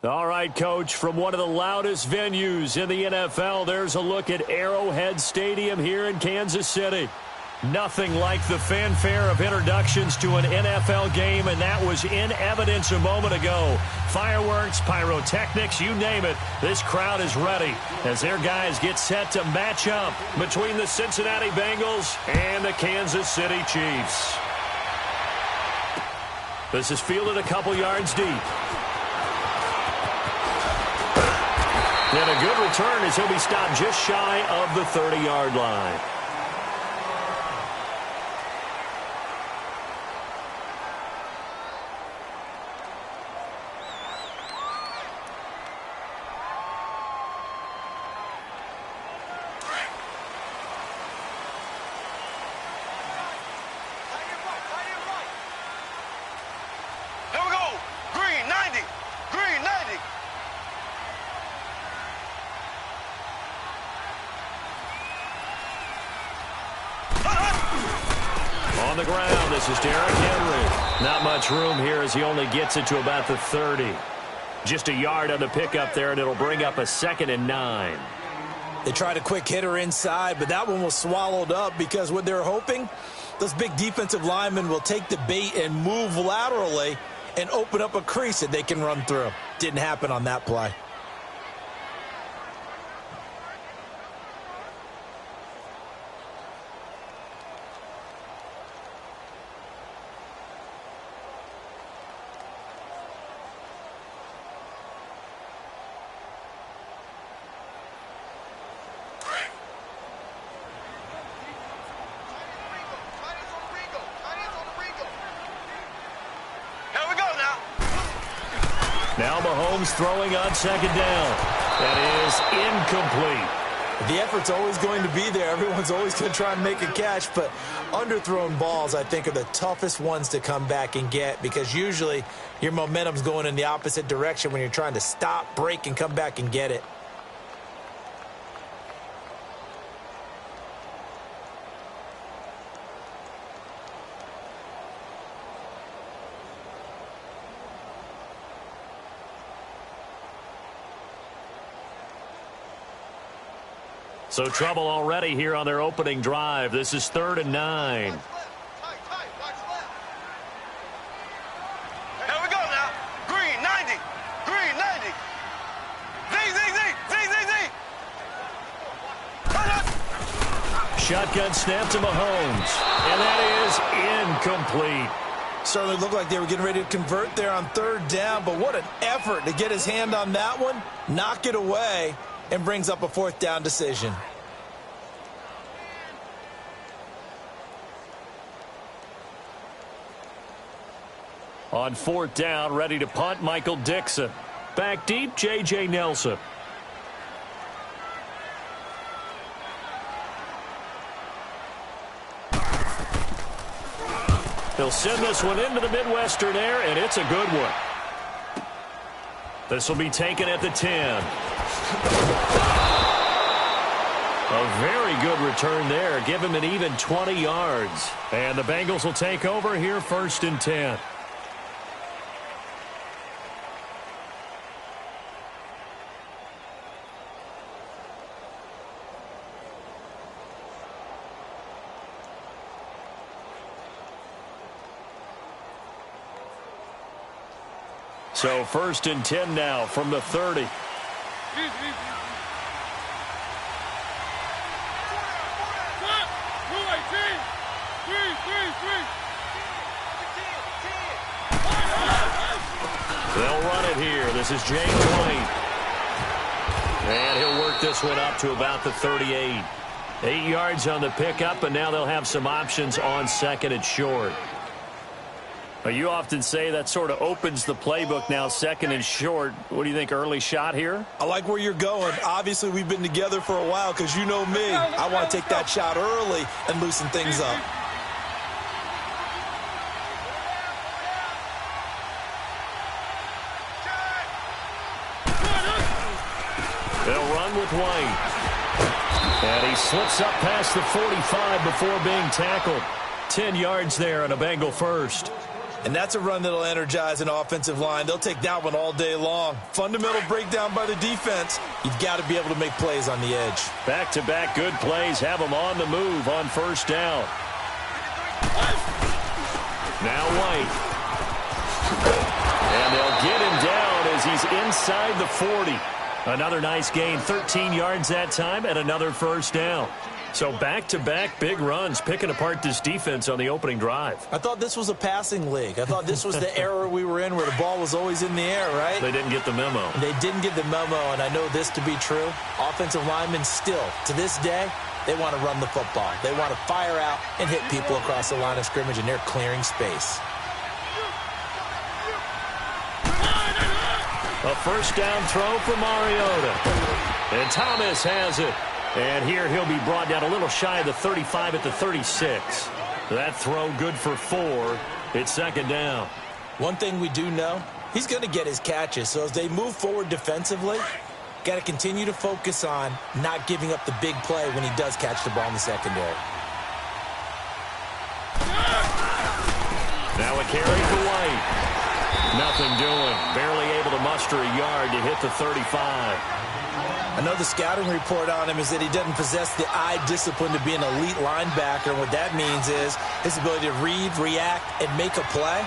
All right, Coach, from one of the loudest venues in the NFL, there's a look at Arrowhead Stadium here in Kansas City. Nothing like the fanfare of introductions to an NFL game, and that was in evidence a moment ago. Fireworks, pyrotechnics, you name it. This crowd is ready as their guys get set to match up between the Cincinnati Bengals and the Kansas City Chiefs. This is fielded a couple yards deep. And a good return as he'll be stopped just shy of the 30-yard line. On the ground, this is Derrick Henry. Not much room here as he only gets it to about the 30. Just a yard on the pickup there, and it'll bring up a 2nd and 9. They tried a quick hitter inside, but that one was swallowed up because what they're hoping, those big defensive linemen will take the bait and move laterally and open up a crease that they can run through. Didn't happen on that play. Now Mahomes throwing on 2nd down. That is incomplete. The effort's always going to be there. Everyone's always going to try and make a catch, but underthrown balls, I think, are the toughest ones to come back and get because usually your momentum's going in the opposite direction when you're trying to stop, break, and come back and get it. So trouble already here on their opening drive. This is 3rd and 9. Here we go now. Green, 90. Green, 90. Z. Shotgun snap to Mahomes. And that is incomplete. Certainly looked like they were getting ready to convert there on 3rd down, but what an effort to get his hand on that one, knock it away, and brings up a 4th down decision. On 4th down, ready to punt, Michael Dixon. Back deep, J.J. Nelson. He'll send this one into the Midwestern air, and it's a good one. This will be taken at the 10. A very good return there. Give him an even 20 yards. And the Bengals will take over here 1st and 10. So 1st and 10 now from the 30. They'll run it here. This is James White. And he'll work this one up to about the 38. 8 yards on the pickup, and now they'll have some options on 2nd and short. You often say that sort of opens the playbook now, 2nd and short. What do you think, early shot here? I like where you're going. Obviously, we've been together for a while because you know me. I want to take that shot early and loosen things up. They'll run with White. And he slips up past the 45 before being tackled. 10 yards there and a Bengal first. And that's a run that'll energize an offensive line. They'll take that one all day long. Fundamental breakdown by the defense. You've got to be able to make plays on the edge. Back-to-back good plays have them on the move on first down. Now White. And they'll get him down as he's inside the 40. Another nice gain, 13 yards that time, and another first down. So back-to-back big runs, picking apart this defense on the opening drive. I thought this was a passing league. I thought this was the era we were in where the ball was always in the air, right? They didn't get the memo. They didn't get the memo, and I know this to be true. Offensive linemen still, to this day, they want to run the football. They want to fire out and hit people across the line of scrimmage, and they're clearing space. A first down throw for Mariota. And Thomas has it. And here he'll be brought down a little shy of the 35 at the 36. That throw good for 4. It's second down. One thing we do know, he's going to get his catches. So as they move forward defensively, got to continue to focus on not giving up the big play when he does catch the ball in the secondary. Now a carry for White. Nothing doing. Barely able to muster a yard to hit the 35. I know the scouting report on him is that he doesn't possess the eye discipline to be an elite linebacker. And what that means is his ability to read, react, and make a play.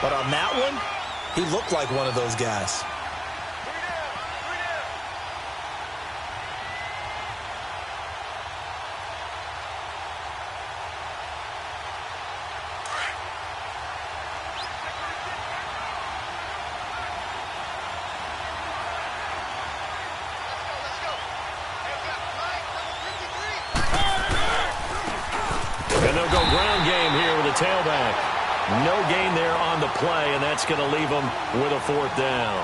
But on that one, he looked like one of those guys. Tailback. No gain there on the play, and that's going to leave him with a fourth down.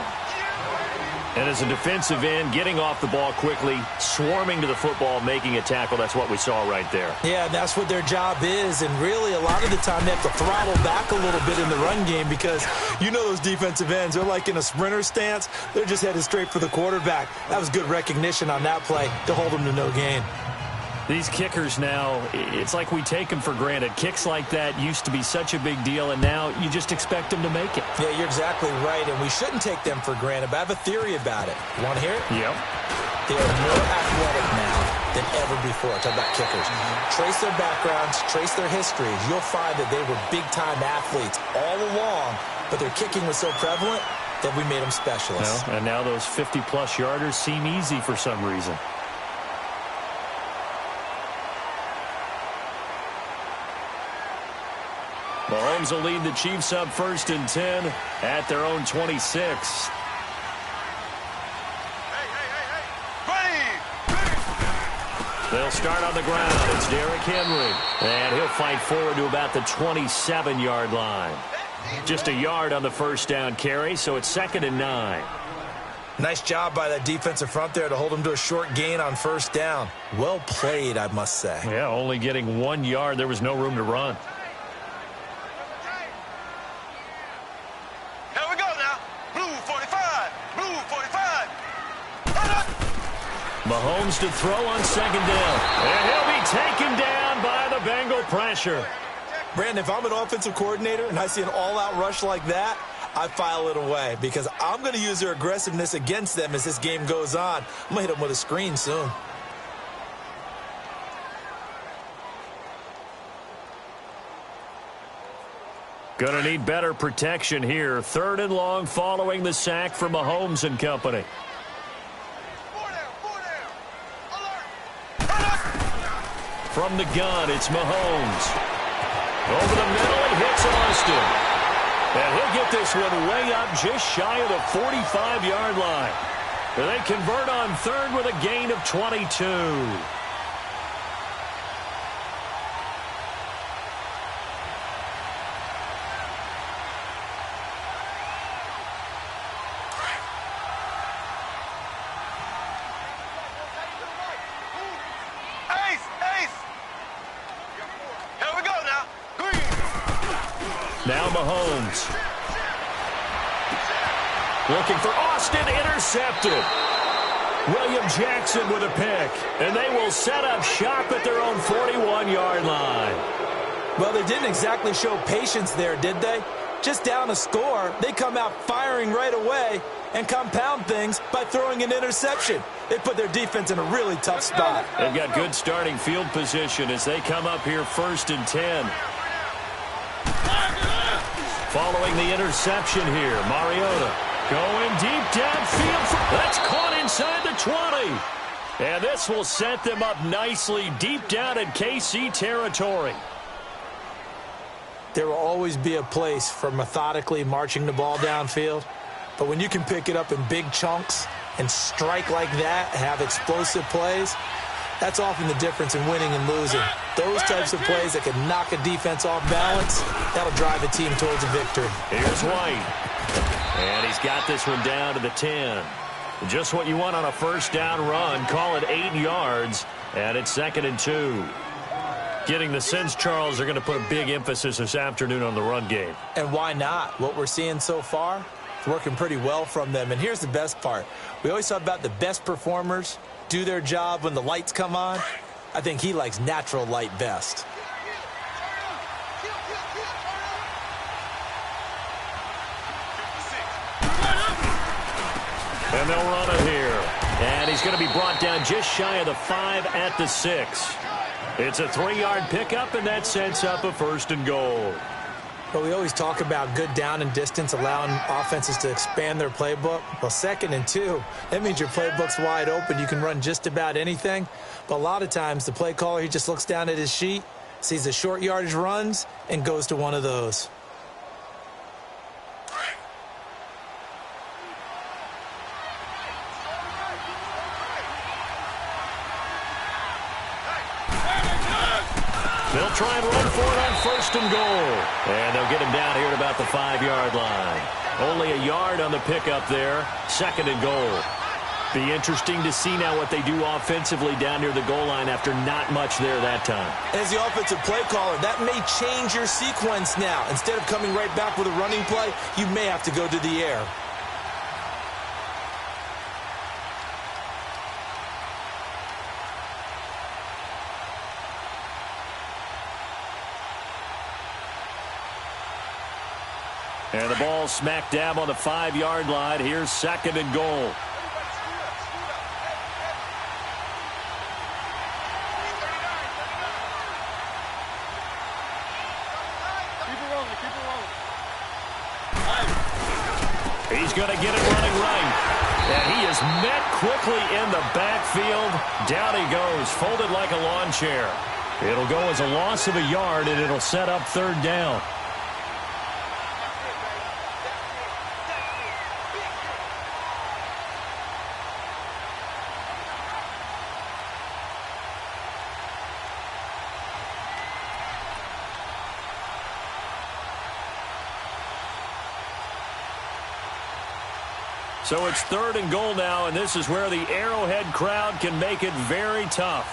And as a defensive end, getting off the ball quickly, swarming to the football, making a tackle, that's what we saw right there. Yeah, that's what their job is, and really a lot of the time they have to throttle back a little bit in the run game because you know those defensive ends, they're like in a sprinter stance. They're just headed straight for the quarterback. That was good recognition on that play to hold them to no gain. These kickers now, it's like we take them for granted. Kicks like that used to be such a big deal, and now you just expect them to make it. Yeah, you're exactly right, and we shouldn't take them for granted, but I have a theory about it. You want to hear it? Yep. They are more athletic now than ever before. Talk about kickers. Trace their backgrounds, trace their histories. You'll find that they were big-time athletes all along, but their kicking was so prevalent that we made them specialists. Well, and now those 50-plus yarders seem easy for some reason. Mahomes will lead the Chiefs up 1st and 10 at their own 26. They'll start on the ground. It's Derrick Henry. And he'll fight forward to about the 27-yard line. Just a yard on the first down carry, so it's 2nd and 9. Nice job by that defensive front there to hold him to a short gain on first down. Well played, I must say. Yeah, only getting 1 yard. There was no room to run. Mahomes to throw on 2nd down. And he'll be taken down by the Bengal pressure. Brandon, if I'm an offensive coordinator and I see an all-out rush like that, I file it away because I'm going to use their aggressiveness against them as this game goes on. I'm going to hit them with a screen soon. Going to need better protection here. 3rd and long following the sack from Mahomes and company. From the gun, it's Mahomes. Over the middle, he hits Austin. And he'll get this one way up just shy of the 45-yard line. And they convert on 3rd with a gain of 22. Now Mahomes. Looking for Austin, intercepted. William Jackson with a pick. And they will set up shop at their own 41-yard line. Well, they didn't exactly show patience there, did they? just down a score, they come out firing right away and compound things by throwing an interception. They put their defense in a really tough spot. They've got good starting field position as they come up here 1st and 10. Following the interception here, Mariota going deep downfield. That's caught inside the 20. And this will set them up nicely deep down in KC territory. There will always be a place for methodically marching the ball downfield. But when you can pick it up in big chunks and strike like that, have explosive plays, that's often the difference in winning and losing. Those types of plays that can knock a defense off balance, that'll drive a team towards a victory. Here's White. And he's got this one down to the 10. Just what you want on a first down run. Call it 8 yards, and it's 2nd and 2. Getting the sense, Charles, they're going to put a big emphasis this afternoon on the run game. And why not? What we're seeing so far, it's working pretty well from them. And here's the best part. We always talk about the best performers do their job when the lights come on. I think he likes natural light best. And they'll run it here. And he's going to be brought down just shy of the 5 at the 6. It's a 3-yard pickup, and that sets up a 1st and goal. But we always talk about good down and distance, allowing offenses to expand their playbook. Well, 2nd and 2, that means your playbook's wide open. You can run just about anything. But a lot of times, the play caller, he just looks down at his sheet, sees the short yardage runs, and goes to one of those. They'll try and run for it on 1st and goal. And they'll get him down here at about the 5-yard line. Only a yard on the pickup there. 2nd and goal. Be interesting to see now what they do offensively down near the goal line after not much there that time. As the offensive play caller, that may change your sequence now. Instead of coming right back with a running play, you may have to go to the air. And the ball smack dab on the 5-yard line. Here's 2nd and goal. He's going to get it running right. And he is met quickly in the backfield. Down he goes, folded like a lawn chair. It'll go as a loss of a yard, and it'll set up 3rd down. So it's 3rd and goal now, and this is where the Arrowhead crowd can make it very tough.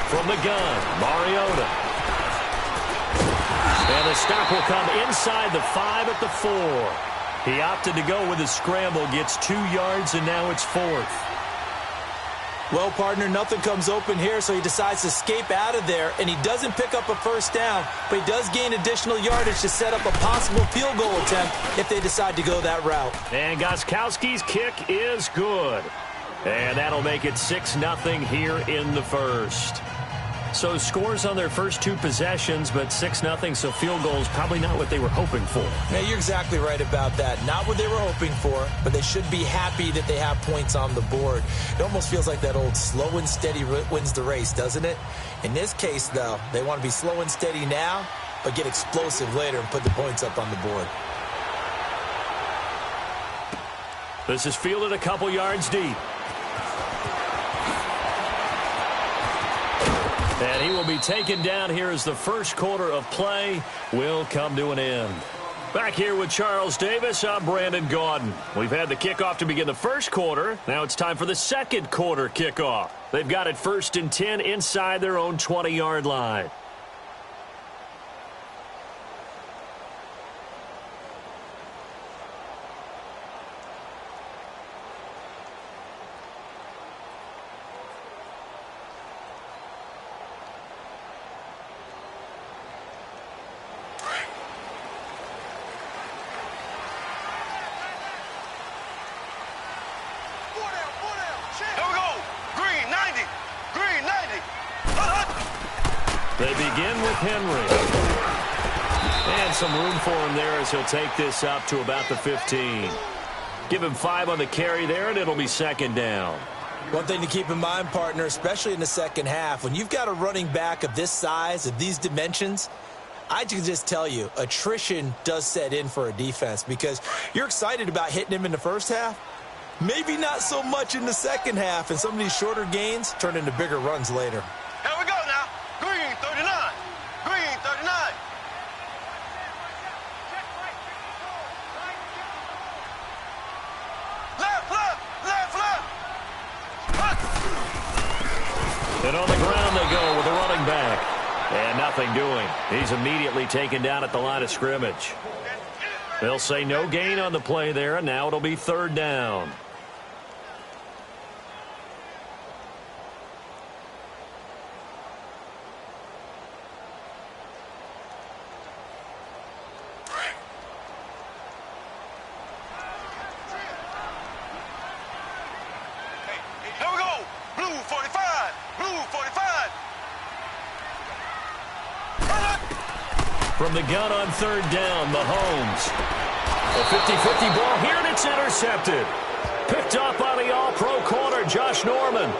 From the gun, Mariota. And the stop will come inside the 5 at the 4. He opted to go with a scramble, gets 2 yards, and now it's 4th. Well, partner, nothing comes open here, so he decides to escape out of there, and he doesn't pick up a 1st down, but he does gain additional yardage to set up a possible field goal attempt if they decide to go that route. And Gostkowski's kick is good. And that'll make it 6-0 here in the 1st. So scores on their first 2 possessions, but 6-0, so field goals probably not what they were hoping for. Yeah, you're exactly right about that. Not what they were hoping for, but they should be happy that they have points on the board. It almost feels like that old slow and steady wins the race, doesn't it? In this case, though, they want to be slow and steady now, but get explosive later and put the points up on the board. This is fielded a couple yards deep. And he will be taken down here as the 1st quarter of play will come to an end. Back here with Charles Davis, I'm Brandon Gaudin. We've had the kickoff to begin the 1st quarter. Now it's time for the 2nd quarter kickoff. They've got it 1st and 10 inside their own 20-yard line. They begin with Henry. And some room for him there as he'll take this up to about the 15. Give him 5 on the carry there, and it'll be second down. One thing to keep in mind, partner, especially in the second half, when you've got a running back of this size, of these dimensions, I can just tell you, attrition does set in for a defense because you're excited about hitting him in the first half. Maybe not so much in the second half, and some of these shorter gains turn into bigger runs later. Here we go now. Green 39. Green 39. Left, left, left, left. And on the ground they go with the running back. And nothing doing. He's immediately taken down at the line of scrimmage. They'll say no gain on the play there, and now it'll be third down. Here we go. Blue 45. Blue 45. From the gun on third down, Mahomes. A 50-50 ball here, and it's intercepted. Picked up by the all-pro corner, Josh Norman.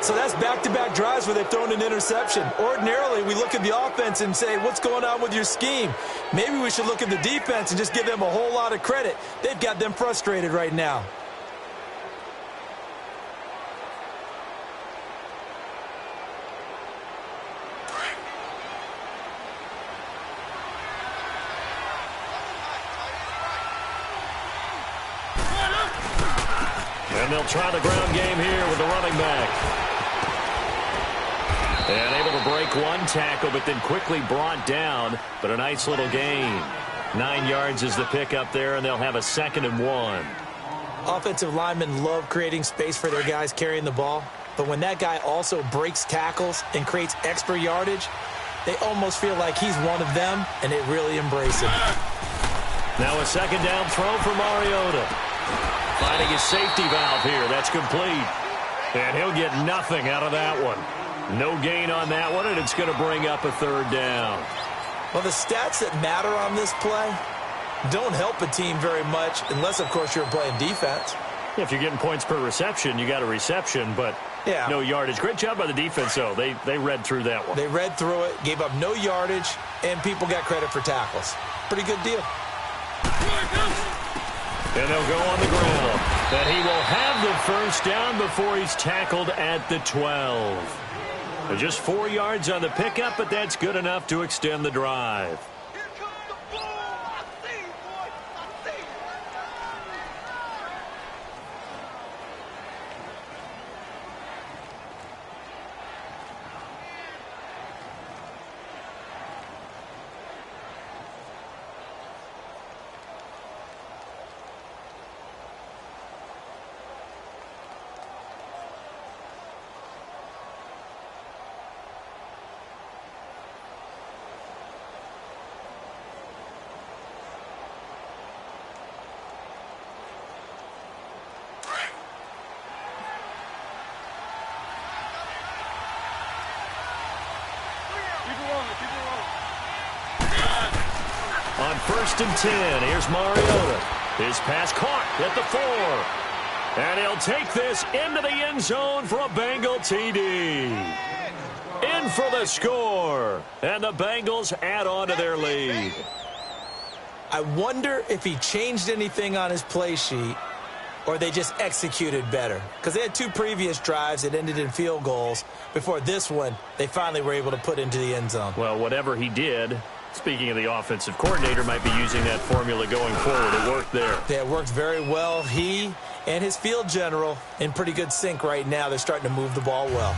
So that's back-to-back drives where they've thrown an interception. Ordinarily, we look at the offense and say, what's going on with your scheme? Maybe we should look at the defense and just give them a whole lot of credit. They've got them frustrated right now. And they'll try the ground game here with the running back. And able to break one tackle, but then quickly brought down. But a nice little gain. 9 yards is the pickup there, and they'll have a 2nd and 1. Offensive linemen love creating space for their guys carrying the ball. But when that guy also breaks tackles and creates extra yardage, they almost feel like he's one of them, and they really embrace him. Now a 2nd down throw for Mariota. Finding his safety valve here. That's complete. And he'll get nothing out of that one. No gain on that one, and it's going to bring up a 3rd down. Well, the stats that matter on this play don't help a team very much unless, of course, you're playing defense. If you're getting points per reception, you got a reception, but no yardage. Great job by the defense, though. They read through that one. They read through it, gave up no yardage, and people got credit for tackles. Pretty good deal. And they'll go on the ground. That he will have the 1st down before he's tackled at the 12. Just 4 yards on the pickup, but that's good enough to extend the drive. Here comes the ball. I see you, boy. I see you. On 1st and 10, here's Mariota. His pass caught at the 4. And he'll take this into the end zone for a Bengal TD. In for the score. And the Bengals add on to their lead. I wonder if he changed anything on his play sheet or they just executed better. Because they had 2 previous drives that ended in field goals. Before this one, they finally were able to put into the end zone. Well, whatever he did, speaking of the offensive coordinator, might be using that formula going forward. It worked there. Yeah, it worked very well. He and his field general in pretty good sync right now. They're starting to move the ball well.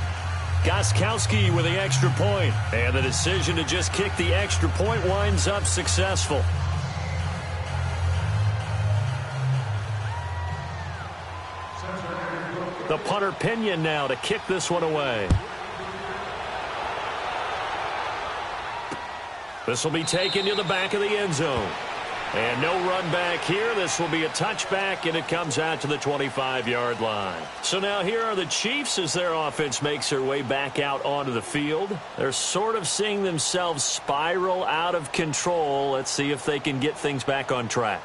Gostkowski with the extra point. And the decision to just kick the extra point winds up successful. The punter Pinion now to kick this one away. This will be taken to the back of the end zone. And no run back here. This will be a touchback, and it comes out to the 25-yard line. So now here are the Chiefs as their offense makes their way back out onto the field. They're sort of seeing themselves spiral out of control. Let's see if they can get things back on track.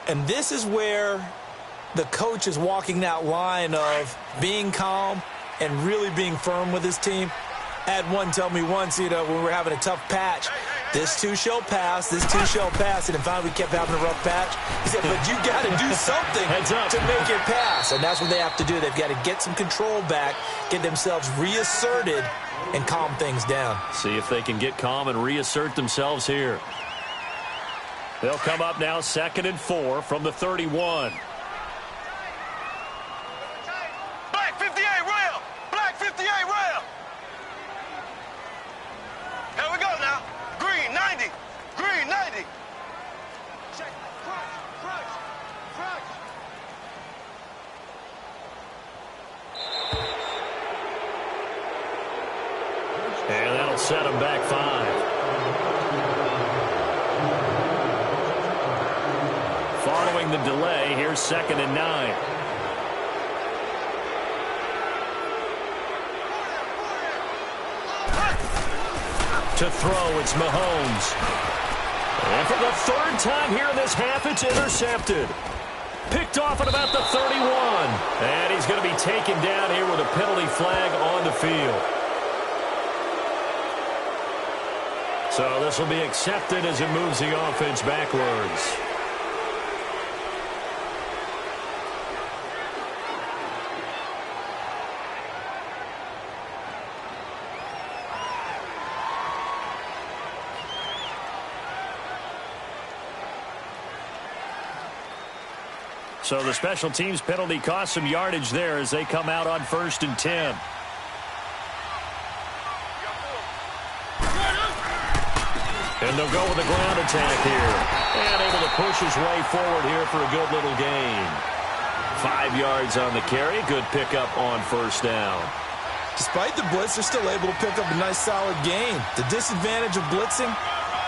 And this is where the coach is walking that line of being calm and really being firm with his team. I had one tell me once, when we were having a tough patch, this too shall pass, this too shall pass. And finally we kept having a rough patch. He said, but you got to do something to make it pass. And that's what they have to do. They've got to get some control back, get themselves reasserted, and calm things down. See if they can get calm and reassert themselves here. They'll come up now 2nd and 4 from the 31. Black 58 rail. Black 58 rail. Here we go now. Green 90. Green 90. Check. Crunch. And that'll set them back 5. Following the delay, here's 2nd and 9. To throw, it's Mahomes. And for the 3rd time here in this half, it's intercepted. Picked off at about the 31. And he's going to be taken down here with a penalty flag on the field. So this will be accepted as it moves the offense backwards. So the special teams penalty cost some yardage there as they come out on 1st and 10. And they'll go with a ground attack here. And able to push his way forward here for a good little gain. 5 yards on the carry. Good pickup on 1st down. Despite the blitz, they're still able to pick up a nice solid gain. The disadvantage of blitzing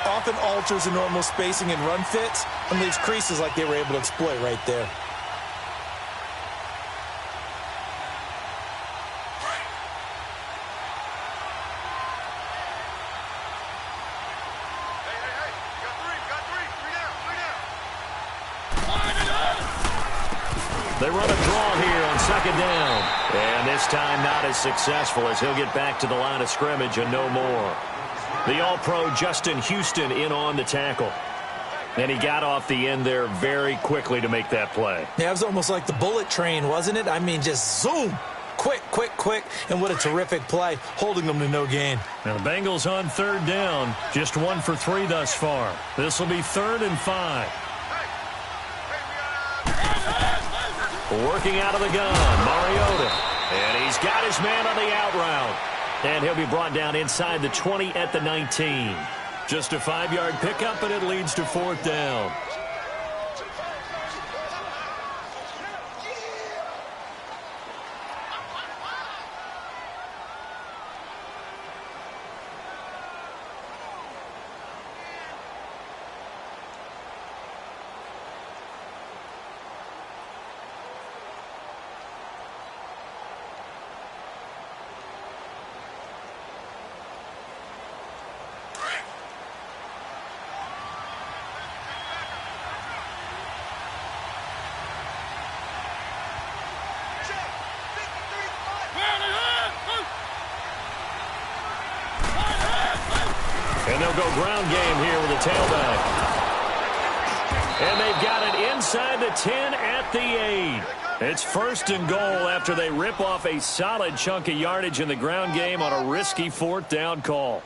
often alters the normal spacing and run fits and leaves creases like they were able to exploit right there. They run a draw here on 2nd down. And this time not as successful as he'll get back to the line of scrimmage and no more. The All-Pro Justin Houston in on the tackle. And he got off the end there very quickly to make that play. Yeah, it was almost like the bullet train, wasn't it? I mean, just zoom. Quick. And what a terrific play, holding them to no gain. Now the Bengals on 3rd down. Just 1 for 3 thus far. This will be 3rd and 5. Working out of the gun, Mariota. And he's got his man on the out route. And he'll be brought down inside the 20 at the 19. Just a 5-yard pickup, and it leads to 4th down. And they'll go ground game here with a tailback. And they've got it inside the 10 at the 8. It's 1st and goal after they rip off a solid chunk of yardage in the ground game on a risky 4th down call.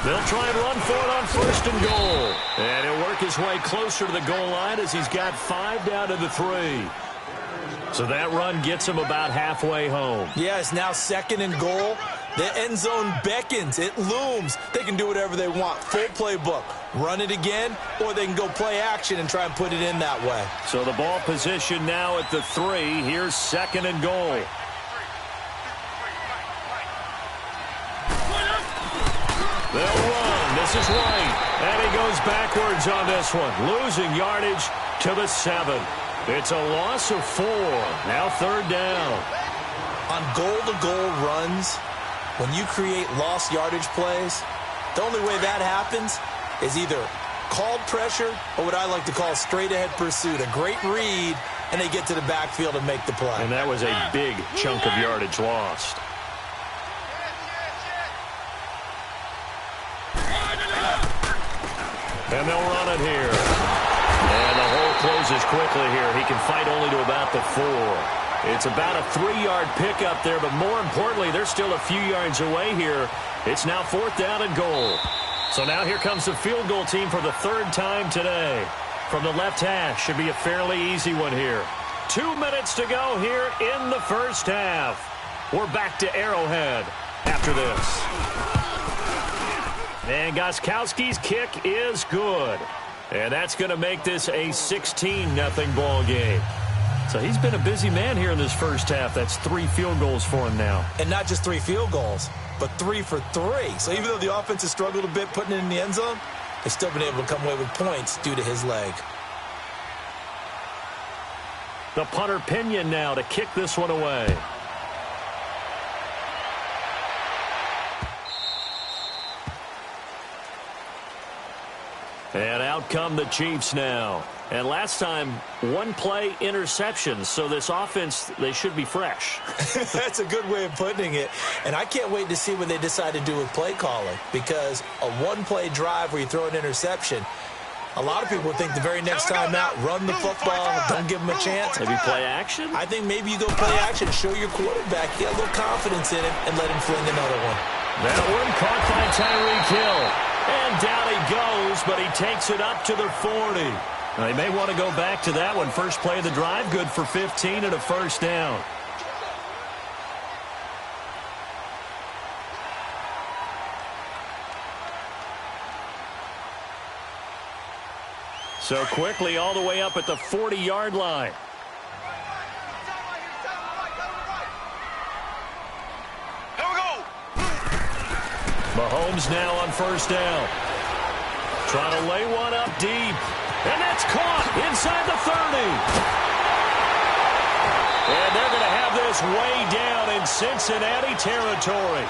They'll try and run for it on 1st and goal. And he'll work his way closer to the goal line as he's got 5 down to the 3. So that run gets him about halfway home. Yeah, it's now 2nd and goal. The end zone beckons. It looms. They can do whatever they want. Full playbook. Run it again, or they can go play action and try and put it in that way. So the ball position now at the 3. Here's 2nd and goal. They'll run. This is White. And he goes backwards on this one. Losing yardage to the 7. It's a loss of 4. Now 3rd down. On goal-to-goal runs, when you create lost yardage plays, the only way that happens is either called pressure or what I like to call straight-ahead pursuit. A great read, and they get to the backfield and make the play. And that was a big chunk of yardage lost. And they'll run it here. And the hole closes quickly here. He can fight only to about the 4. It's about a 3-yard pickup there, but more importantly, they're still a few yards away here. It's now 4th down and goal. So now here comes the field goal team for the 3rd time today. From the left hash, should be a fairly easy one here. 2 minutes to go here in the first half. We're back to Arrowhead after this. And Gostkowski's kick is good. And that's going to make this a 16-0 ball game. So he's been a busy man here in this first half. That's 3 field goals for him now. And not just 3 field goals, but 3 for 3. So even though the offense has struggled a bit putting it in the end zone, they've still been able to come away with points due to his leg. The punter Pinion now to kick this one away. And out come the Chiefs now. And last time, 1-play interceptions. So this offense, they should be fresh. That's a good way of putting it. And I can't wait to see what they decide to do with play calling. Because a 1-play drive where you throw an interception, a lot of people think the very next time out, run the football, don't give them a chance. Maybe play action? I think maybe you go play action, show your quarterback, get a little confidence in him, and let him fling another one. That one caught by Tyreek Hill. And down he goes, but he takes it up to the 40. Now, they may want to go back to that one. First play of the drive, good for 15 and a first down. So quickly all the way up at the 40-yard line. Here we go. Mahomes now on first down. Trying to lay one up deep. And that's caught inside the 30. And they're going to have this way down in Cincinnati territory.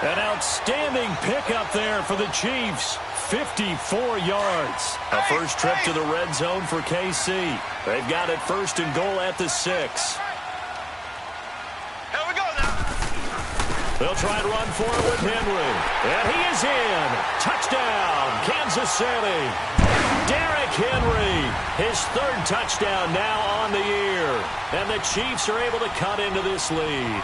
An outstanding pickup there for the Chiefs. 54 yards. A first trip to the red zone for KC. They've got it 1st and goal at the 6. Here we go now. They'll try and run for it with Henry. And he is in. Touchdown, Kansas City. Derrick Henry, his 3rd touchdown now on the year. And the Chiefs are able to cut into this lead.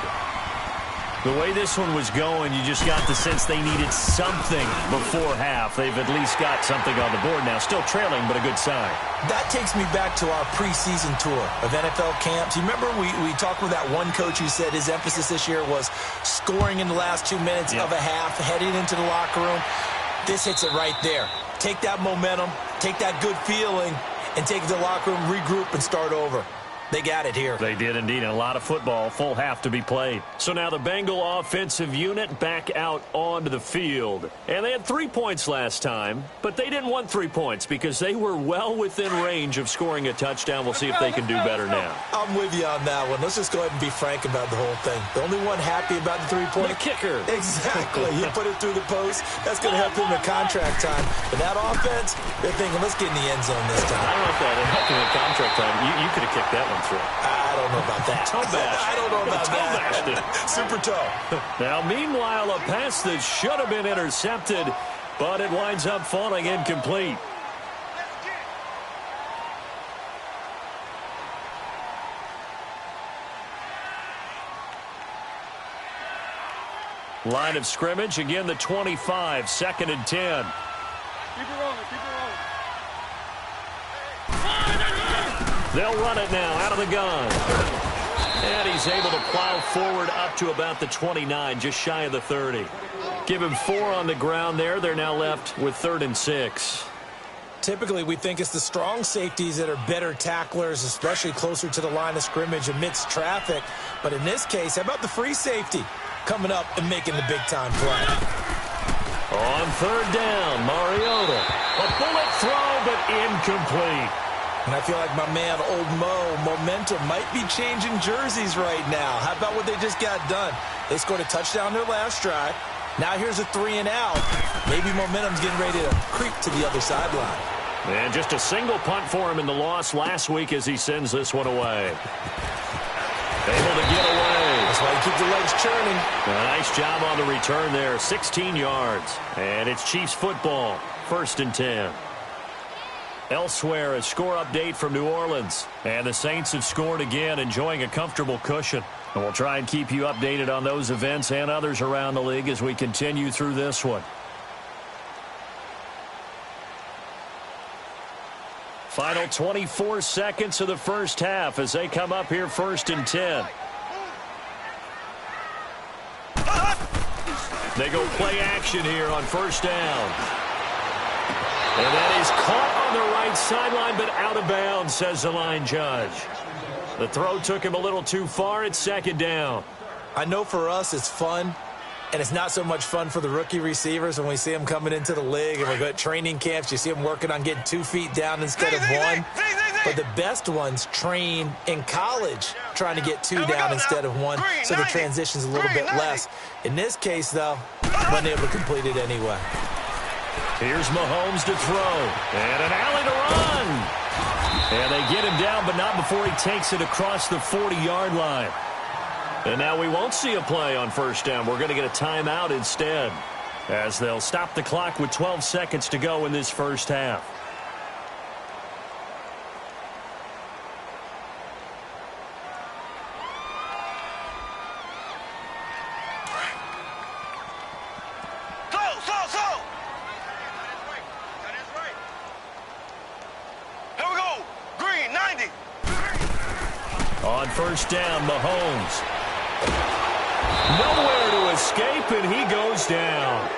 The way this one was going, you just got the sense they needed something before half. They've at least got something on the board now. Still trailing, but a good sign. That takes me back to our preseason tour of NFL camps. You remember we talked with that one coach who said his emphasis this year was scoring in the last 2 minutes of a half, heading into the locker room. This hits it right there. Take that momentum, take that good feeling, and take it to the locker room, regroup, and start over. They got it here. They did indeed, and a lot of football, full half to be played. So now the Bengal offensive unit back out onto the field. And they had 3 points last time, but they didn't want 3 points because they were well within range of scoring a touchdown. We'll see if they can do better now. I'm with you on that one. Let's just go ahead and be frank about the whole thing. The only one happy about the 3-point? The kicker. Exactly. You put it through the post. That's going to help him in contract time. But that offense, they're thinking, let's get in the end zone this time. I don't know if that helped him in contract time. You could have kicked that one through. I don't know about that. Toe bash. I don't know about that. Super toe. Now, meanwhile, a pass that should have been intercepted, but it winds up falling incomplete. Line of scrimmage, again the 25, 2nd and 10. Keep it rolling, keep it rolling. They'll run it now out of the gun. And he's able to plow forward up to about the 29, just shy of the 30. Give him 4 on the ground there. They're now left with 3rd and 6. Typically, we think it's the strong safeties that are better tacklers, especially closer to the line of scrimmage amidst traffic. But in this case, how about the free safety coming up and making the big-time play? On 3rd down, Mariota. A bullet throw, but incomplete. And I feel like my man, Old Mo, momentum might be changing jerseys right now. How about what they just got done? They scored a touchdown their last drive. Now here's a 3 and out. Maybe momentum's getting ready to creep to the other sideline. And just a single punt for him in the loss last week as he sends this one away. Able to get away. That's why you keep the legs churning. Nice job on the return there. 16 yards. And it's Chiefs football. 1st and 10. Elsewhere, a score update from New Orleans. And the Saints have scored again, enjoying a comfortable cushion. And we'll try and keep you updated on those events and others around the league as we continue through this one. Final 24 seconds of the first half as they come up here 1st and 10. They go play action here on 1st down. And that is caught on the right sideline, but out of bounds, says the line judge. The throw took him a little too far. It's 2nd down. I know for us it's fun, and it's not so much fun for the rookie receivers when we see them coming into the league and we're at training camps. You see them working on getting 2 feet down instead of 1. But the best ones train in college trying to get 2 down instead of 1, so the transition's a little bit less. In this case, though, wasn't able to complete it anyway. Here's Mahomes to throw. And an alley to run. And they get him down, but not before he takes it across the 40-yard line. And now we won't see a play on 1st down. We're going to get a timeout instead, as they'll stop the clock with 12 seconds to go in this first half. On 1st down, Mahomes. Nowhere to escape, and he goes down.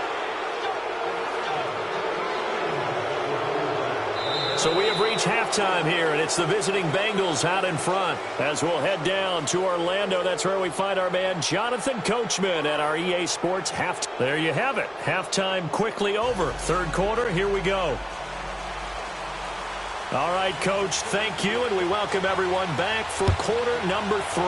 So we have reached halftime here, and it's the visiting Bengals out in front. As we'll head down to Orlando, that's where we find our man Jonathan Coachman at our EA Sports halftime. There you have it. Halftime quickly over. 3rd quarter, here we go. All right, Coach, thank you, and we welcome everyone back for quarter number 3.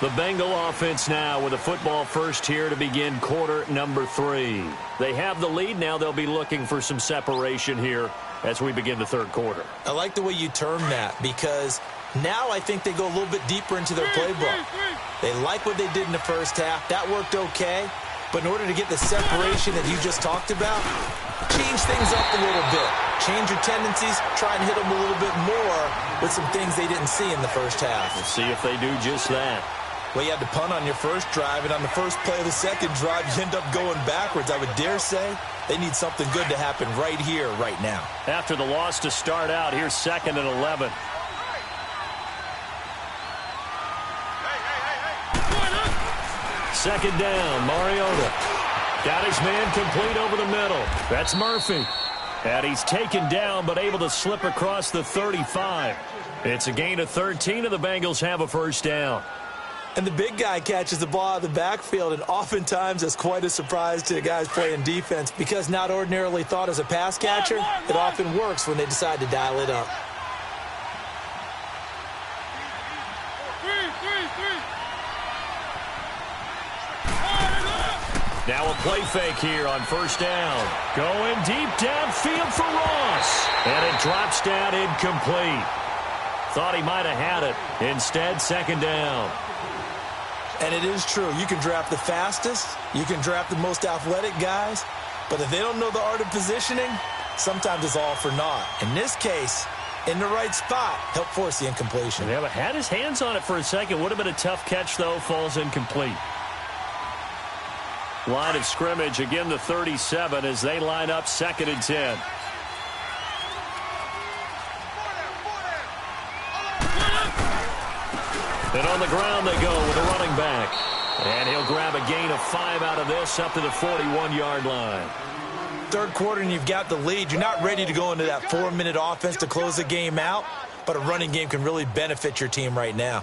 The Bengal offense now with a football first here to begin quarter number 3. They have the lead. Now they'll be looking for some separation here as we begin the 3rd quarter. I like the way you term that, because now I think they go a little bit deeper into their playbook. They like what they did in the first half. That worked okay. But in order to get the separation that you just talked about, change things up a little bit. Change your tendencies, try and hit them a little bit more with some things they didn't see in the first half. We'll see if they do just that. Well, you had to punt on your first drive, and on the first play of the second drive, you end up going backwards. I would dare say they need something good to happen right here, right now. After the loss to start out, here's 2nd and 11. Second down, Mariota. Got his man complete over the middle. That's Murphy. And he's taken down, but able to slip across the 35. It's a gain of 13, and the Bengals have a 1st down. And the big guy catches the ball out of the backfield, and oftentimes it's quite a surprise to the guys playing defense, because not ordinarily thought as a pass catcher, it often works when they decide to dial it up. Now a play fake here on 1st down. Going deep downfield for Ross. And it drops down incomplete. Thought he might have had it. Instead, 2nd down. And it is true. You can draft the fastest. You can draft the most athletic guys. But if they don't know the art of positioning, sometimes it's all for naught. In this case, in the right spot, help force the incompletion. Yeah, but had his hands on it for a second. Would have been a tough catch, though. Falls incomplete. Line of scrimmage, again the 37 as they line up 2nd and 10. And on the ground they go with a running back. And he'll grab a gain of 5 out of this up to the 41-yard line. Third quarter and you've got the lead. You're not ready to go into that 4-minute offense to close the game out, but a running game can really benefit your team right now.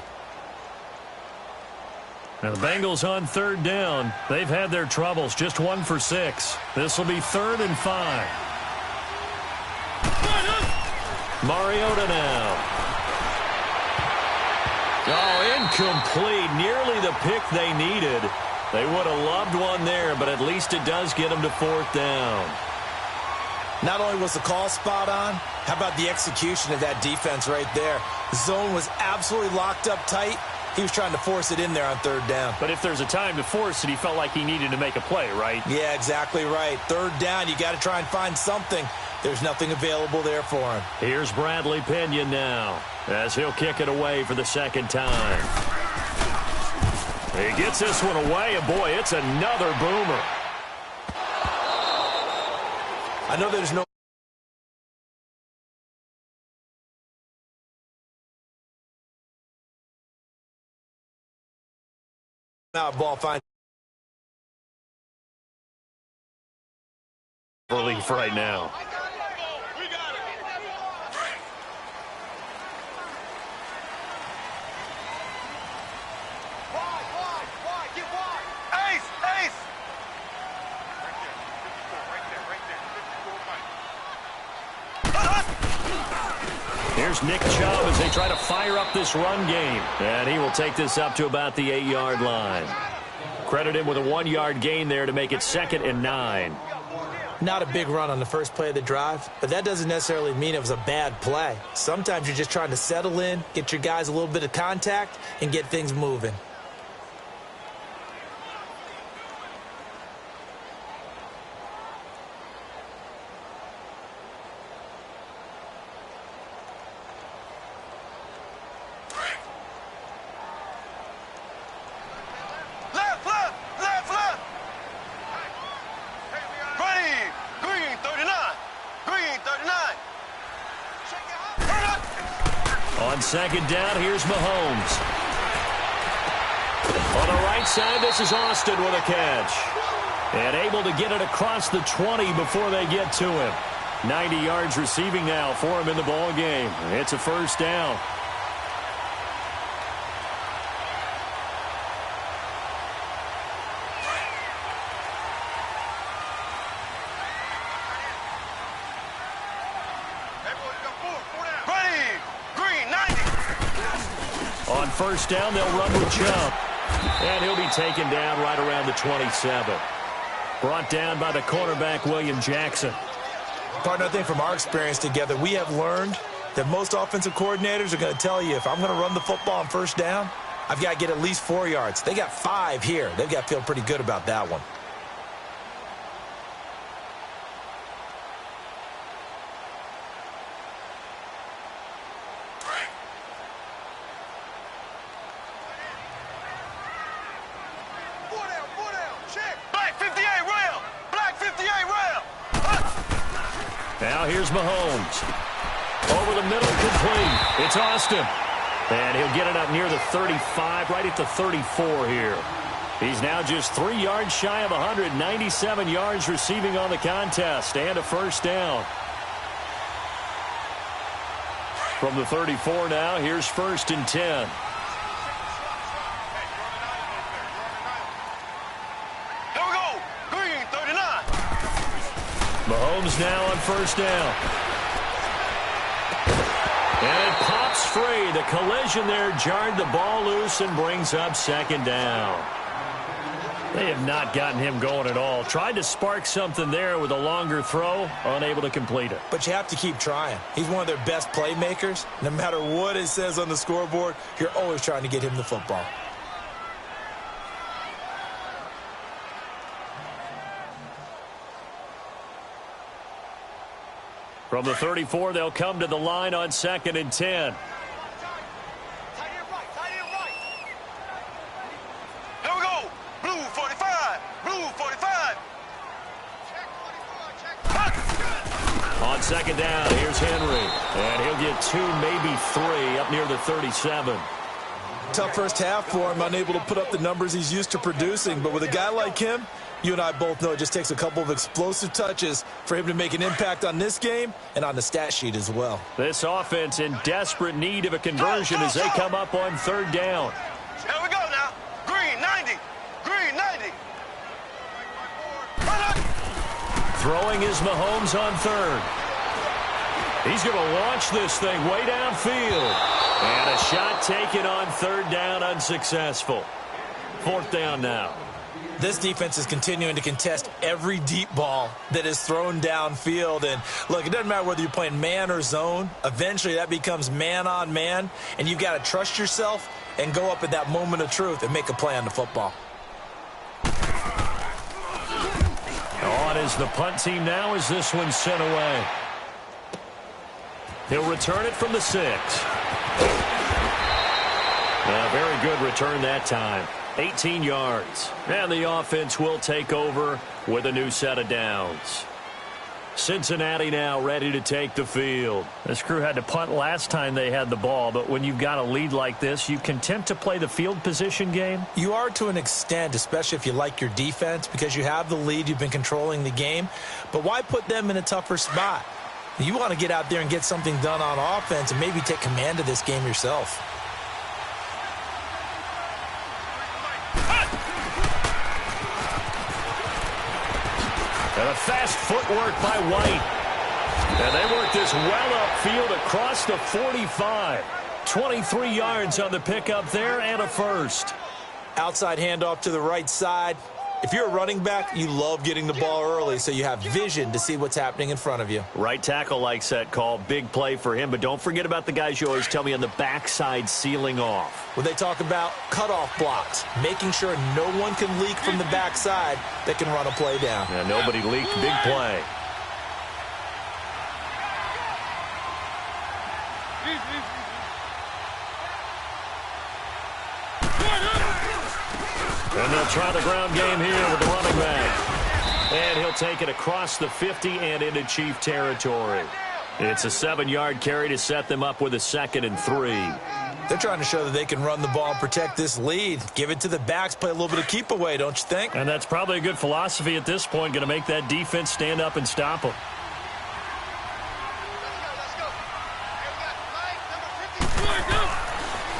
Now the Bengals on third down. They've had their troubles, just 1 for 6. This will be 3rd and 5. Mariota now. Oh, incomplete. Nearly the pick they needed. They would have loved one there, but at least it does get them to 4th down. Not only was the call spot on, how about the execution of that defense right there? The zone was absolutely locked up tight. He was trying to force it in there on 3rd down. But if there's a time to force it, he felt like he needed to make a play, right? Yeah, exactly right. 3rd down, you got to try and find something. There's nothing available there for him. Here's Bradley Pinion now, as he'll kick it away for the 2nd time. He gets this one away, and boy, it's another boomer. I know there's no ball fine Relief right now. Here's Nick Chubb as they try to fire up this run game. And he will take this up to about the 8-yard line. Credit him with a 1-yard gain there to make it 2nd and 9. Not a big run on the first play of the drive, but that doesn't necessarily mean it was a bad play. Sometimes you're just trying to settle in, get your guys a little bit of contact, and get things moving. On 2nd down, here's Mahomes. On the right side, this is Austin with a catch. And able to get it across the 20 before they get to him. 90 yards receiving now for him in the ball game. It's a 1st down. On 1st down, they'll run with Chubb. And he'll be taken down right around the 27. Brought down by the cornerback, William Jackson. Partner, I think from our experience together, we have learned that most offensive coordinators are going to tell you, if I'm going to run the football on 1st down, I've got to get at least 4 yards. They got 5 here. They've got to feel pretty good about that one. Now here's Mahomes. Over the middle, complete. It's Austin. And he'll get it up near the 35, right at the 34 here. He's now just 3 yards shy of 197 yards receiving on the contest and a 1st down. From the 34 now, here's 1st and 10. Mahomes now on 1st down. And it pops free. The collision there jarred the ball loose and brings up 2nd down. They have not gotten him going at all. Tried to spark something there with a longer throw, unable to complete it. But you have to keep trying. He's one of their best playmakers. No matter what it says on the scoreboard, you're always trying to get him the football. From the 34, they'll come to the line on 2nd and 10. Here we go. Blue 45. Blue 45. On 2nd down, here's Henry. And he'll get 2, maybe 3, up near the 37. Tough first half for him, unable to put up the numbers he's used to producing. But with a guy like him, you and I both know it just takes a couple of explosive touches for him to make an impact on this game and on the stat sheet as well. This offense in desperate need of a conversion as they come up on third down. Here we go now. Green 90. Green 90. Throwing is Mahomes on third. He's going to launch this thing way downfield. And a shot taken on third down, unsuccessful. Fourth down now. This defense is continuing to contest every deep ball that is thrown downfield. And, look, it doesn't matter whether you're playing man or zone. Eventually, that becomes man on man. And you've got to trust yourself and go up at that moment of truth and make a play on the football. On is the punt team now as this one's sent away. He'll return it from the 6. A very good return that time. 18 yards. And the offense will take over with a new set of downs. Cincinnati now ready to take the field. This crew had to punt last time they had the ball, but when you've got a lead like this, you content to play the field position game? You are to an extent, especially if you like your defense, because you have the lead, you've been controlling the game. But why put them in a tougher spot? You want to get out there and get something done on offense and maybe take command of this game yourself. And a fast footwork by White. And they work this well upfield across the 45. 23 yards on the pickup there and a first. Outside handoff to the right side. If you're a running back, you love getting the ball early so you have vision to see what's happening in front of you. Right tackle likes that call. Big play for him. But don't forget about the guys you always tell me on the backside sealing off. When they talk about cutoff blocks, making sure no one can leak from the backside that can run a play down. Yeah, nobody leaked. Big play. And they'll try the ground game here with the running back. And he'll take it across the 50 and into Chief territory. It's a 7-yard carry to set them up with a 2nd and 3. They're trying to show that they can run the ball and protect this lead. Give it to the backs, play a little bit of keep away, don't you think? And that's probably a good philosophy at this point, going to make that defense stand up and stop them.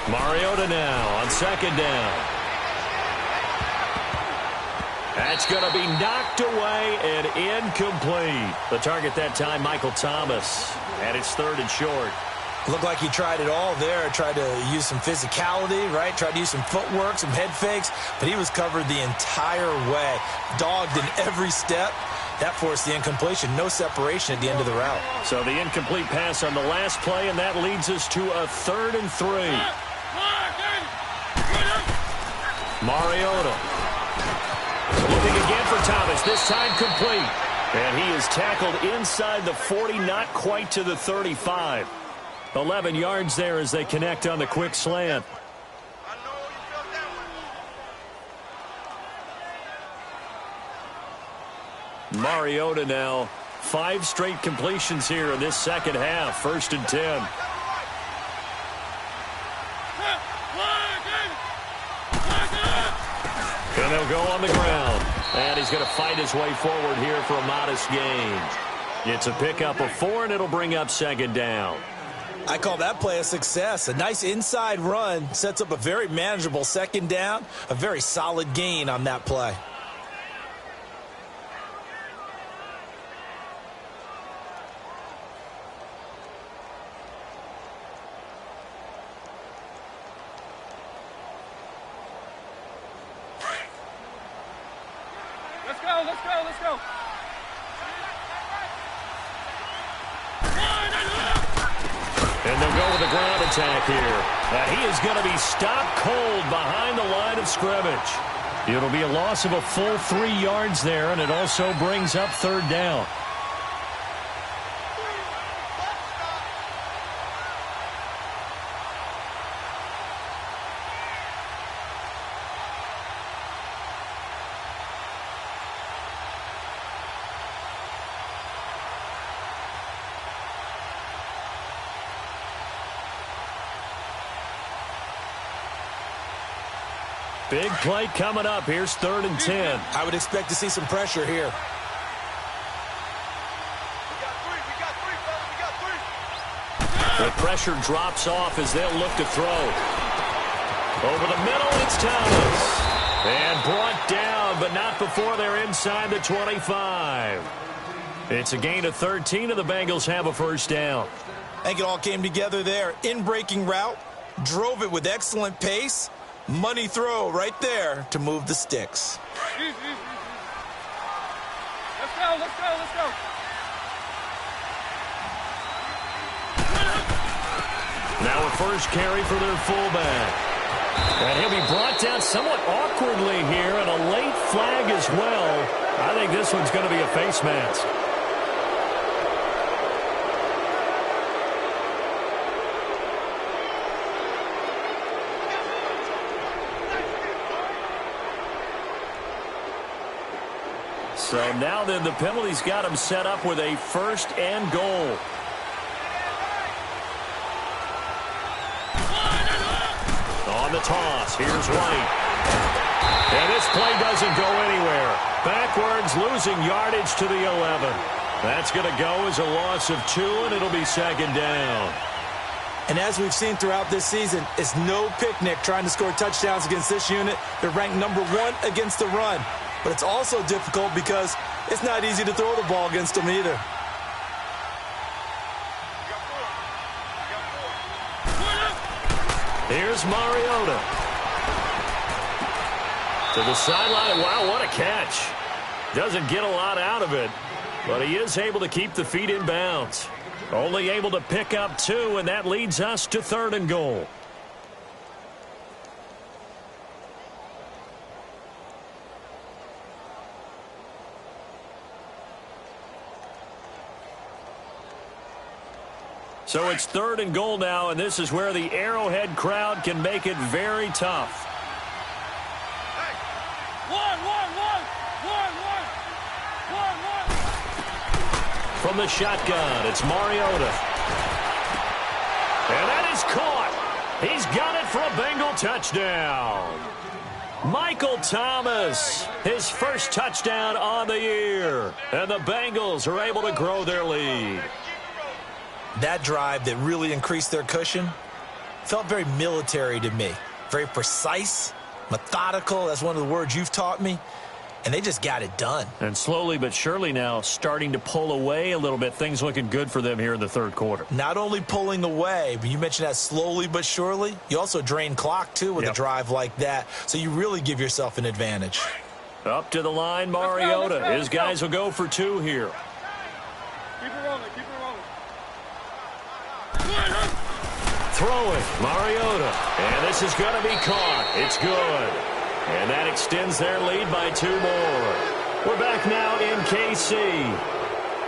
Mariota now on 2nd down. That's going to be knocked away and incomplete. The target that time, Michael Thomas. And it's 3rd and short. Looked like he tried it all there. Tried to use some physicality, right? Tried to use some footwork, some head fakes. But he was covered the entire way. Dogged in every step. That forced the incompletion. No separation at the end of the route. So the incomplete pass on the last play, and that leads us to a 3rd and 3. Mariota. Looking again for Thomas, this time complete. And he is tackled inside the 40, not quite to the 35. 11 yards there as they connect on the quick slant. Mariota now, 5 straight completions here in this second half. 1st and 10. And they'll go on the ground. And he's going to fight his way forward here for a modest gain. It's a pickup of 4, and it'll bring up 2nd down. I call that play a success. A nice inside run sets up a very manageable 2nd down. A very solid gain on that play. Let's go. And they'll go with the ground attack here. He is going to be stopped cold behind the line of scrimmage. It'll be a loss of a full 3 yards there, and it also brings up 3rd down. Big play coming up. Here's 3rd and 10. I would expect to see some pressure here. The pressure drops off as they'll look to throw. Over the middle, it's Thomas. And brought down, but not before they're inside the 25. It's a gain of 13, and the Bengals have a first down. I think it all came together there. In-breaking route, drove it with excellent pace. Money throw right there to move the sticks. Let's go, let's go, let's go. Now a first carry for their fullback. And he'll be brought down somewhat awkwardly here, and a late flag as well. I think this one's going to be a face mask. So now then the penalty's got him set up with a 1st and goal. On the toss, here's White. And this play doesn't go anywhere. Backwards, losing yardage to the 11. That's going to go as a loss of 2, and it'll be 2nd down. And as we've seen throughout this season, it's no picnic trying to score touchdowns against this unit. They're ranked number 1 against the run. But it's also difficult because it's not easy to throw the ball against them either. Here's Mariota. To the sideline. Wow, what a catch. Doesn't get a lot out of it, but he is able to keep the feet in bounds. Only able to pick up 2, and that leads us to 3rd and goal. So it's 3rd and goal now, and this is where the Arrowhead crowd can make it very tough. From the shotgun, it's Mariota. And that is caught. He's got it for a Bengal touchdown. Michael Thomas, his first touchdown on the year. And the Bengals are able to grow their lead. That drive that really increased their cushion felt very military to me. Very precise, methodical. That's one of the words you've taught me. And they just got it done. And slowly but surely now starting to pull away a little bit. Things looking good for them here in the 3rd quarter. Not only pulling away, but you mentioned that slowly but surely. You also drain clock, too, with a drive like that. So you really give yourself an advantage. Up to the line, Mariota. His guys will go for 2 here. Keep it rolling, keep it rolling. Throwing, Mariota. And this is going to be caught. It's good. And that extends their lead by 2 more. We're back now in KC,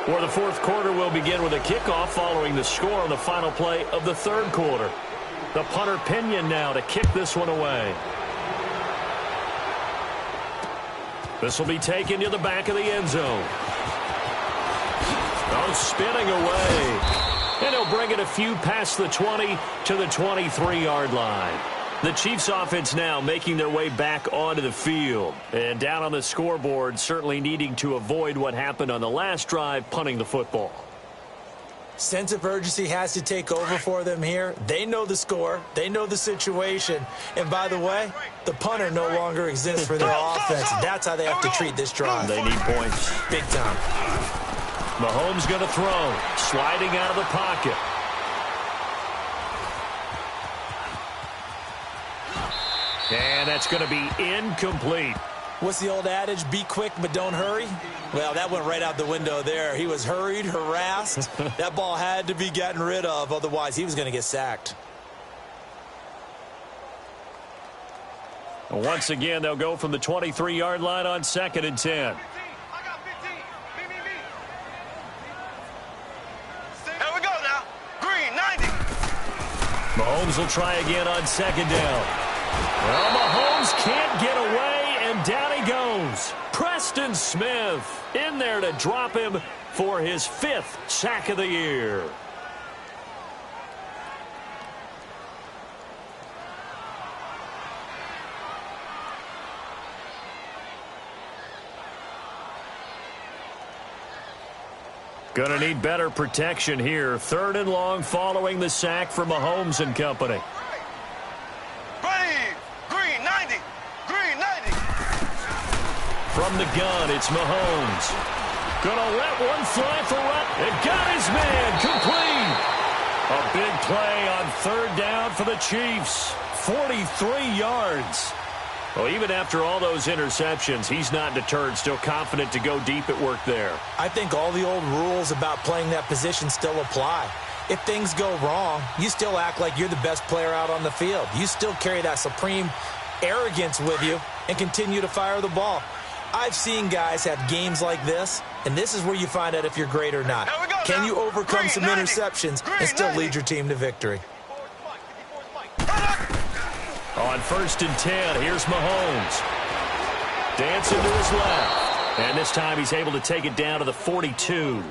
where the 4th quarter will begin with a kickoff following the score on the final play of the 3rd quarter. The punter Pinion now to kick this one away. This will be taken to the back of the end zone. Oh, spinning away. And he'll bring it a few past the 20 to the 23-yard line. The Chiefs offense now making their way back onto the field. And down on the scoreboard, certainly needing to avoid what happened on the last drive, punting the football. Sense of urgency has to take over for them here. They know the score. They know the situation. And by the way, the punter no longer exists for their offense. That's how they have to treat this drive. They need points. Big time. Mahomes going to throw. Sliding out of the pocket. And that's going to be incomplete. What's the old adage? Be quick, but don't hurry? Well, that went right out the window there. He was hurried, harassed. That ball had to be gotten rid of. Otherwise, he was going to get sacked. Once again, they'll go from the 23-yard line on 2nd and 10. Here we go now. Green, 90. Mahomes will try again on 2nd down. Well, Mahomes can't get away, and down he goes. Preston Smith in there to drop him for his 5th sack of the year. Going to need better protection here. 3rd and long following the sack from Mahomes and company. Ready. Green 90. Green 90. From the gun, it's Mahomes. Gonna let one fly for what? It got his man complete. A big play on 3rd down for the Chiefs. 43 yards. Well, even after all those interceptions, he's not deterred, still confident to go deep at work there. I think all the old rules about playing that position still apply. If things go wrong, you still act like you're the best player out on the field. You still carry that supreme arrogance with you and continue to fire the ball. I've seen guys have games like this, and this is where you find out if you're great or not. Can you overcome some interceptions and still lead your team to victory? On 1st and 10, here's Mahomes. Dancing to his left. And this time he's able to take it down to the 42.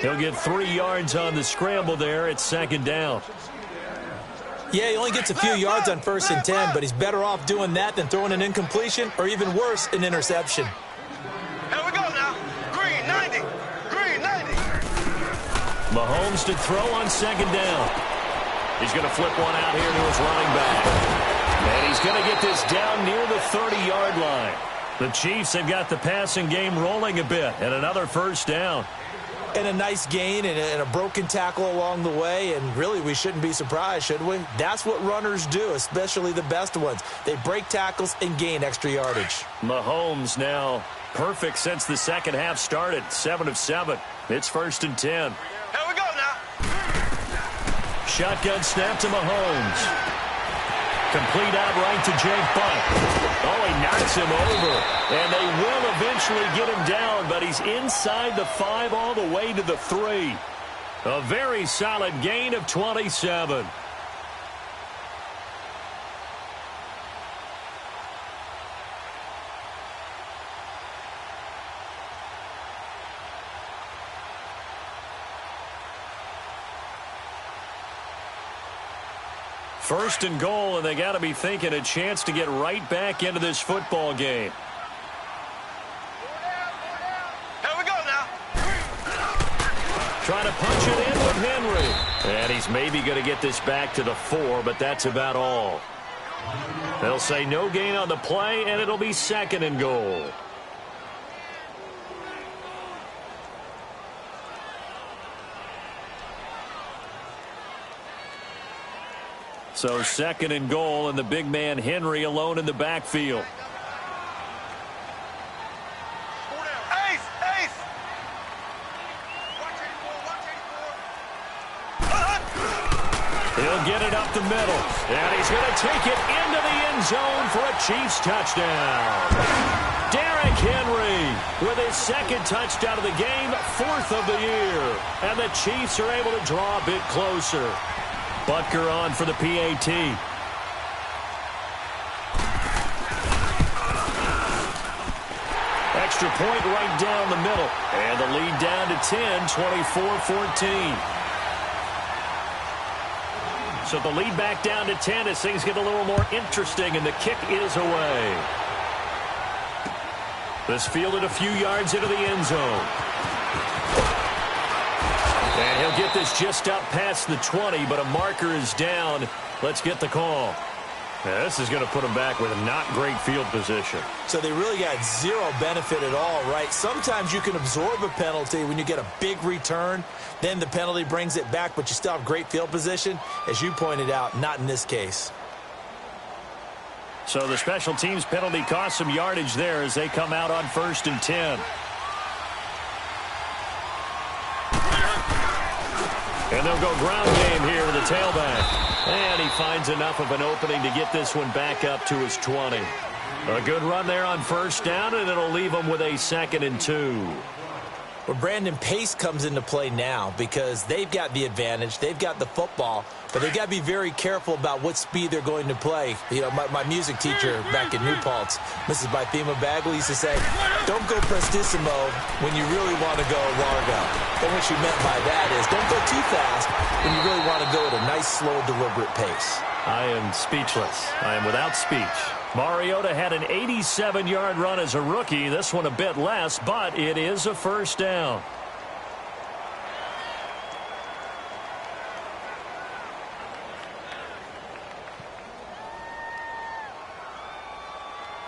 He'll get 3 yards on the scramble there at 2nd down. Yeah, he only gets a few yards on 1st and 10, but he's better off doing that than throwing an incompletion or even worse, an interception. Here we go now. Green 90. Green 90. Mahomes to throw on 2nd down. He's going to flip one out here to his running back. And he's going to get this down near the 30-yard line. The Chiefs have got the passing game rolling a bit, and another 1st down. And a nice gain and a broken tackle along the way, and really we shouldn't be surprised, should we? That's what runners do, especially the best ones. They break tackles and gain extra yardage. Mahomes now perfect since the second half started, 7 of 7. It's 1st and 10. Here we go now. Shotgun snap to Mahomes. Complete out right to Jake Butt. Oh, he knocks him over. And they will eventually get him down, but he's inside the 5 all the way to the 3. A very solid gain of 27. First and goal, and they got to be thinking a chance to get right back into this football game. Here we go now. Trying to punch it in with Henry. And he's maybe going to get this back to the 4, but that's about all. They'll say no gain on the play, and it'll be 2nd and goal. So 2nd and goal, and the big man Henry alone in the backfield. Ace, ace. He'll get it up the middle, and he's going to take it into the end zone for a Chiefs touchdown. Derrick Henry with his 2nd touchdown of the game, 4th of the year. And the Chiefs are able to draw a bit closer. Butker on for the PAT. Extra point right down the middle. And the lead down to 10, 24-14. So the lead back down to 10 as things get a little more interesting, and the kick is away. This fielded a few yards into the end zone. And he'll get this just up past the 20, but a marker is down. Let's get the call. Now, this is going to put him back with a not great field position. So they really got zero benefit at all, right? Sometimes you can absorb a penalty when you get a big return. Then the penalty brings it back, but you still have great field position. As you pointed out, not in this case. So the special teams penalty cost some yardage there as they come out on 1st and 10. And they'll go ground game here with the tailback. And he finds enough of an opening to get this one back up to his 20. A good run there on 1st down, and it'll leave him with a 2nd and 2. Well, Brandon, pace comes into play now because they've got the advantage. They've got the football, but they've got to be very careful about what speed they're going to play. You know, my music teacher back in New Paltz, Mrs. Bythema Bagley, used to say, don't go prestissimo when you really want to go largo. And what she meant by that is don't go too fast when you really want to go at a nice, slow, deliberate pace. I am speechless. I am without speech. Mariota had an 87-yard run as a rookie. This one a bit less, but it is a 1st down.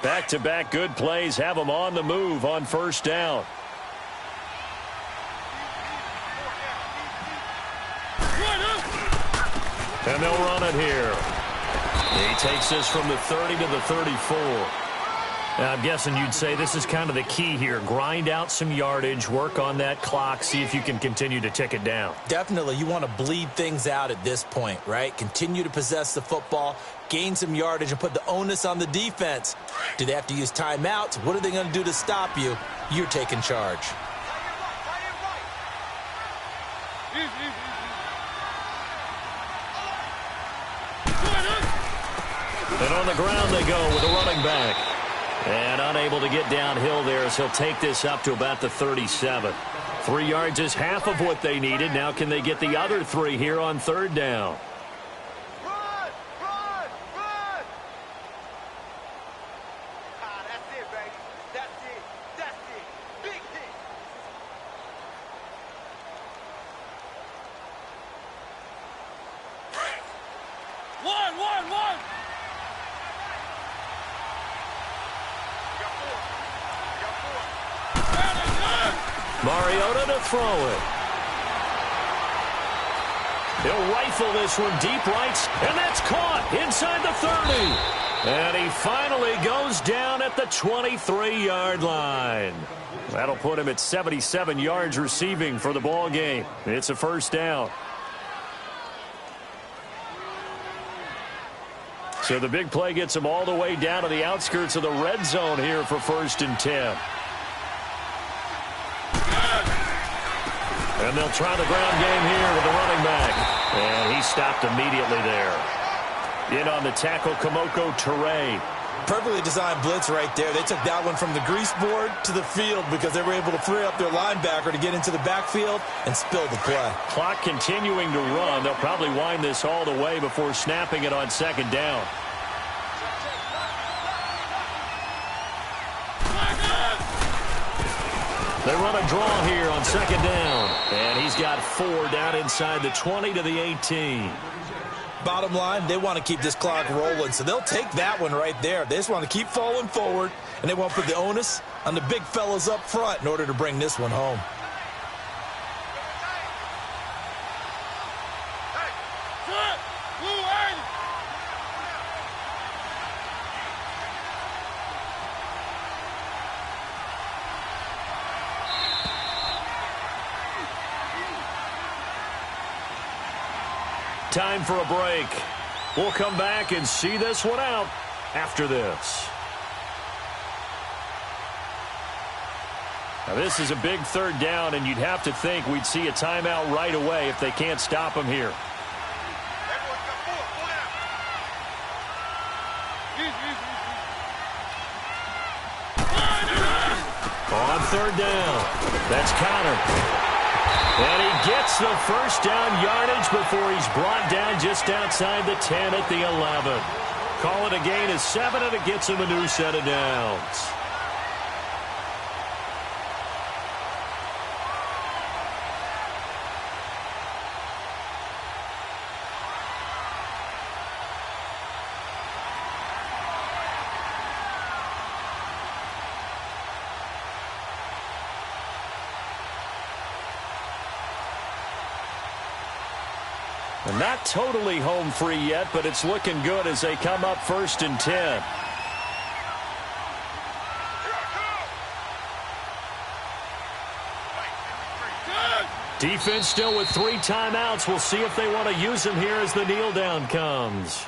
Back-to-back good plays have them on the move on first down. And they'll run it here. He takes this from the 30 to the 34. Now, I'm guessing you'd say this is kind of the key here. Grind out some yardage, work on that clock, see if you can continue to tick it down. Definitely. You want to bleed things out at this point, right? Continue to possess the football, gain some yardage, and put the onus on the defense. Do they have to use timeouts? What are they going to do to stop you? You're taking charge. And on the ground they go with a running back. And unable to get downhill there as he'll take this up to about the 37. 3 yards is half of what they needed. Now can they get the other 3 here on third down? Run! Run! Run! Ah, that's it, baby. That's it. That's it. Big hit. One! Mariota to throw it. He'll rifle this one deep right, and that's caught inside the 30. And he finally goes down at the 23-yard line. That'll put him at 77 yards receiving for the ball game. It's a first down. So the big play gets him all the way down to the outskirts of the red zone here for 1st and 10. And they'll try the ground game here with the running back. And he stopped immediately there. In on the tackle, Kamoko Toure. Perfectly designed blitz right there. They took that one from the grease board to the field because they were able to free up their linebacker to get into the backfield and spill the play. Clock continuing to run. They'll probably wind this all the way before snapping it on second down. They run a draw here on second down. And he's got 4 down inside the 20 to the 18. Bottom line, they want to keep this clock rolling, so they'll take that one right there. They just want to keep falling forward, and they want to put the onus on the big fellas up front in order to bring this one home. Time for a break. We'll come back and see this one out after this. Now this is a big third down, and you'd have to think we'd see a timeout right away if they can't stop him here. On third down, that's Connor. And he gets the first down yardage before he's brought down just outside the 10 at the 11. Call it a gain of 7, and it gets him a new set of downs. And not totally home free yet, but it's looking good as they come up 1st and 10. Defense still with 3 timeouts. We'll see if they want to use them here as the kneel down comes.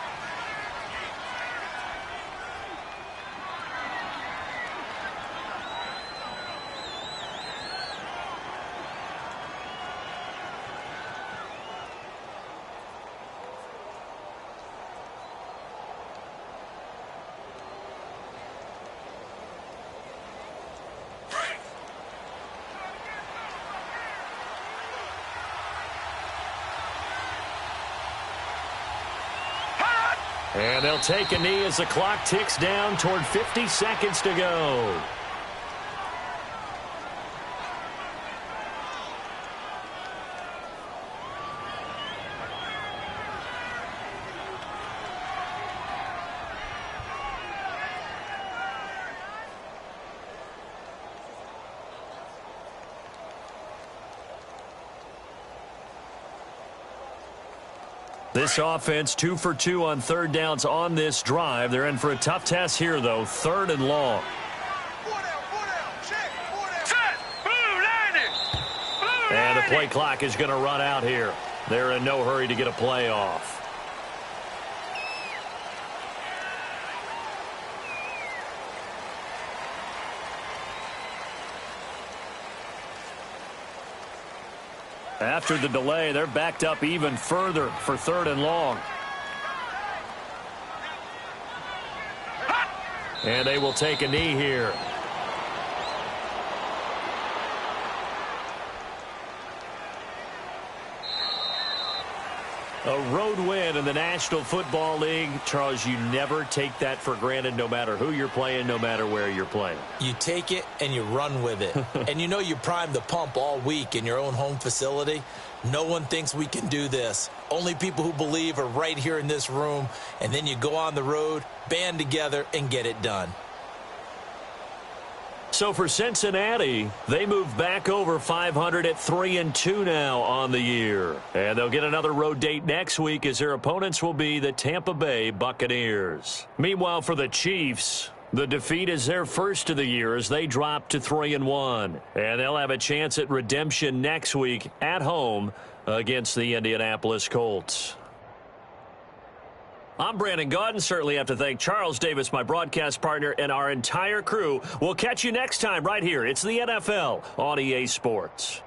And they'll take a knee as the clock ticks down toward 50 seconds to go. This offense 2 for 2 on third downs on this drive. They're in for a tough test here, though. 3rd and long. And the play clock is going to run out here. They're in no hurry to get a play off. After the delay, they're backed up even further for 3rd and long. And they will take a knee here. A road win in the National Football League. Charles, you never take that for granted, no matter who you're playing, no matter where you're playing. You take it and you run with it. And you know you primed the pump all week in your own home facility. No one thinks we can do this. Only people who believe are right here in this room. And then you go on the road, band together, and get it done. So for Cincinnati, they move back over 500 at 3-2 now on the year. And they'll get another road date next week as their opponents will be the Tampa Bay Buccaneers. Meanwhile, for the Chiefs, the defeat is their first of the year as they drop to 3-1. And they'll have a chance at redemption next week at home against the Indianapolis Colts. I'm Brandon Gaudin. Certainly have to thank Charles Davis, my broadcast partner, and our entire crew. We'll catch you next time right here. It's the NFL on EA Sports.